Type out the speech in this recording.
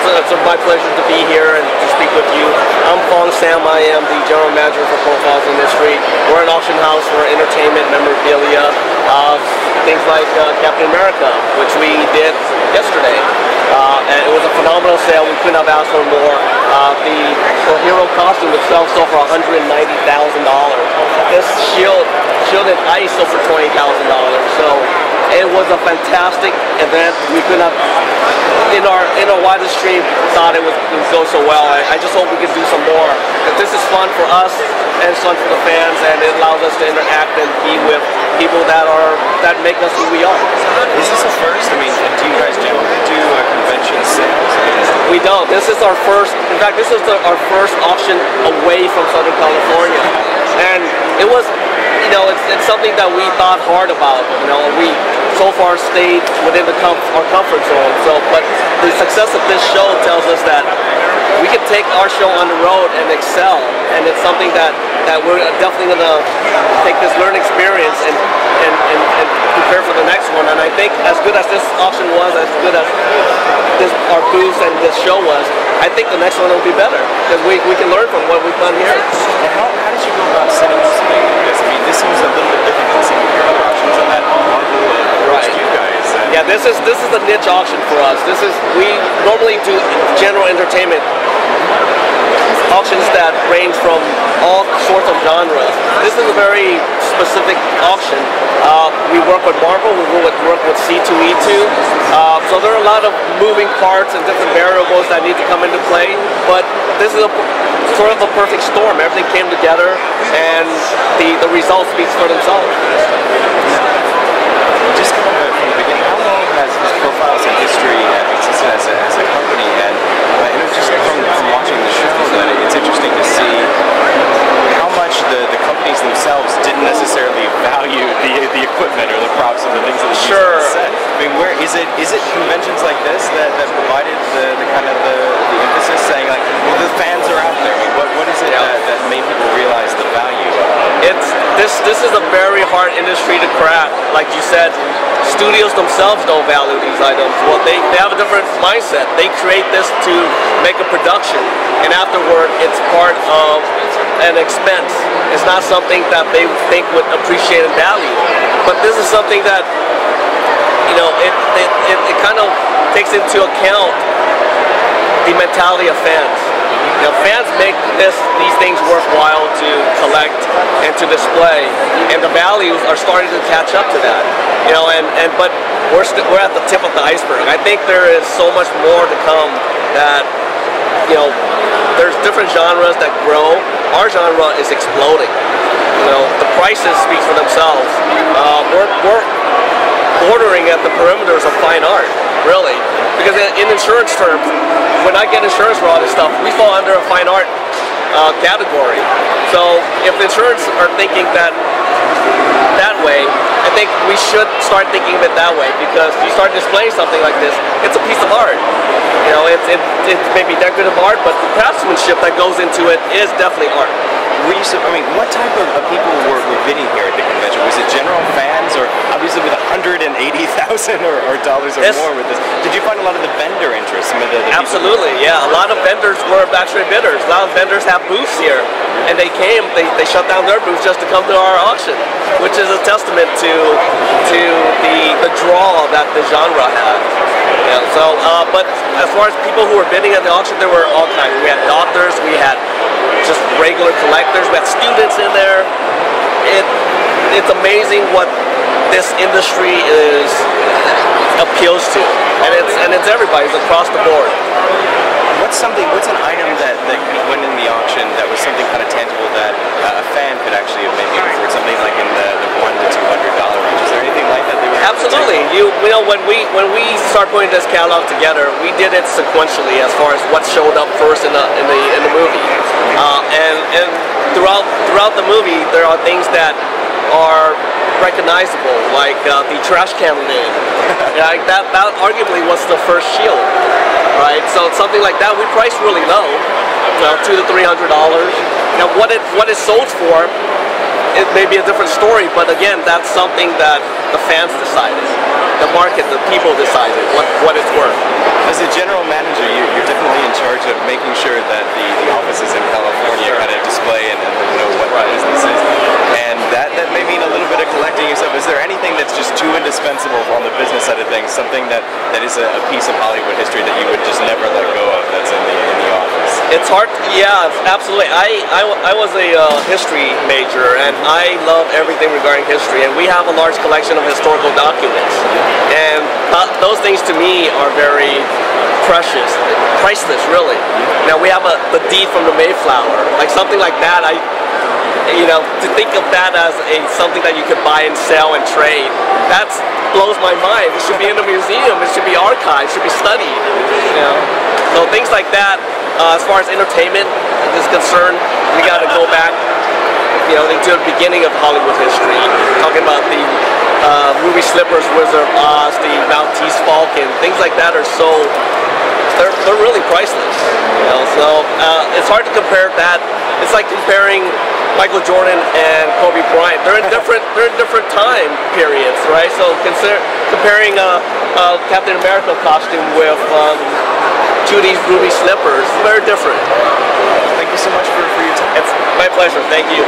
it's my pleasure to be here and to speak with you. I'm Fong Sam. I am the general manager for Profiles Industry. We're an auction house for entertainment, memorabilia, things like Captain America, which we did yesterday. And it was a phenomenal sale. We couldn't have asked for more. The hero costume itself sold for $190,000. This shield and ice sold for $20,000. So it was a fantastic event. We couldn't have, in our widest stream, thought it would go so well. I just hope we could do some more. This is fun for us and it's fun for the fans, and it allows us to interact and be with people that make us who we are. Is this a first? I mean, do you guys generally do convention sales? We don't. This is our first. In fact, this is our first auction away from Southern California, and it was. It's something that we thought hard about. We so far stayed within our comfort zone. But the success of this show tells us that we can take our show on the road and excel, and it's something that we're definitely going to take this learning experience and prepare for the next one. And I think as good as this auction was, as good as our booth and this show was, I think the next one will be better because we can learn from what we've done here. And how did you go about setting up something like this? I mean, this seems a little bit different than some of your other auctions on that Marvel approach to you guys. Yeah, this is a niche auction for us. We normally do general entertainment auctions that range from all sorts of genres. This is a very specific auction. We work with Marvel, we work with C2E2. So there are a lot of moving parts and different variables that need to come into play, but this is sort of a perfect storm. Everything came together and the result speaks for themselves. Just from the beginning, how long has Profiles in History existed as a company? And just from watching the show, that it's interesting to see how much the companies themselves didn't necessarily value the equipment or the props or the things that they used on the set. I mean, where is it conventions like this that provided the kind of the emphasis, saying like, well, the fans are out there. I mean, what is it that made people realize the value of it? This is a very hard industry to crack. Like you said, studios themselves don't value these items. Well, they have a different mindset. They create this to make a production, and afterward, it's part of an expense. It's not something that they think would appreciate and value. But this is something that, it kind of takes into account the mentality of fans. Fans make these things worthwhile to collect and to display, and the values are starting to catch up to that. But we're at the tip of the iceberg. I think there is so much more to come. That there's different genres that grow. Our genre is exploding. The prices speak for themselves. We're bordering at the perimeters of fine art, really, because in insurance terms, when I get insurance for all this stuff, we fall under a fine art category. So if insurance are thinking that way, I think we should start thinking of it that way, because you start displaying something like this, it's a piece of art. It's maybe decorative art, but the craftsmanship that goes into it is definitely art. What type of people were bidding here at the convention? Was it general fans, or obviously with $180,000 or dollars or more with this? Did you find a lot of the vendor interest? Absolutely, yeah. A lot of vendors were actually bidders. A lot of vendors have booths here, and they shut down their booths just to come to our auction, which is a testament to the draw that the genre had. But as far as people who were bidding at the auction, there were all kinds. We had doctors, we had just regular collectors, we had students in there. It's amazing what this industry appeals to, and it's everybody. It's across the board. What's an item that went in the auction that was something kind of tangible that a fan could actually have maybe afford, something like in the $100 to $200 range? Is there anything like that? Absolutely. When we start putting this catalog together, we did it sequentially as far as what showed up first in the movie, and throughout the movie there are things that are recognizable, like the trash can name. That arguably was the first shield, right? So something like that we priced really low, $200 to $300. Now what it sold for, it may be a different story, but again, that's something that the fans decided, the market, the people decided what it's worth. As a general manager, you're making sure that the offices in California kind of display and know what the business is. And that may mean a little bit of collecting yourself. Is there anything that's just too indispensable on the business side of things? Something that is a piece of Hollywood history that you would just never let go of that's in the office? It's hard. Yeah, absolutely. I was a history major, and I love everything regarding history. And we have a large collection of historical documents, and those things to me are very precious, priceless, really. Now we have the deed from the Mayflower, like something like that. To think of that as something that you could buy and sell and trade, that blows my mind. It should be in a museum. It should be archived. It should be studied. So things like that. As far as entertainment is concerned, we got to go back, into the beginning of Hollywood history. Talking about the Ruby Slippers, Wizard of Oz, the Maltese Falcon, things like that are so. They're really priceless. So it's hard to compare that. It's like comparing Michael Jordan and Kobe Bryant. They're in different time periods, right? So comparing Captain America costume with Judy's Ruby Slippers, very different. Thank you so much for your time. It's my pleasure. Thank you.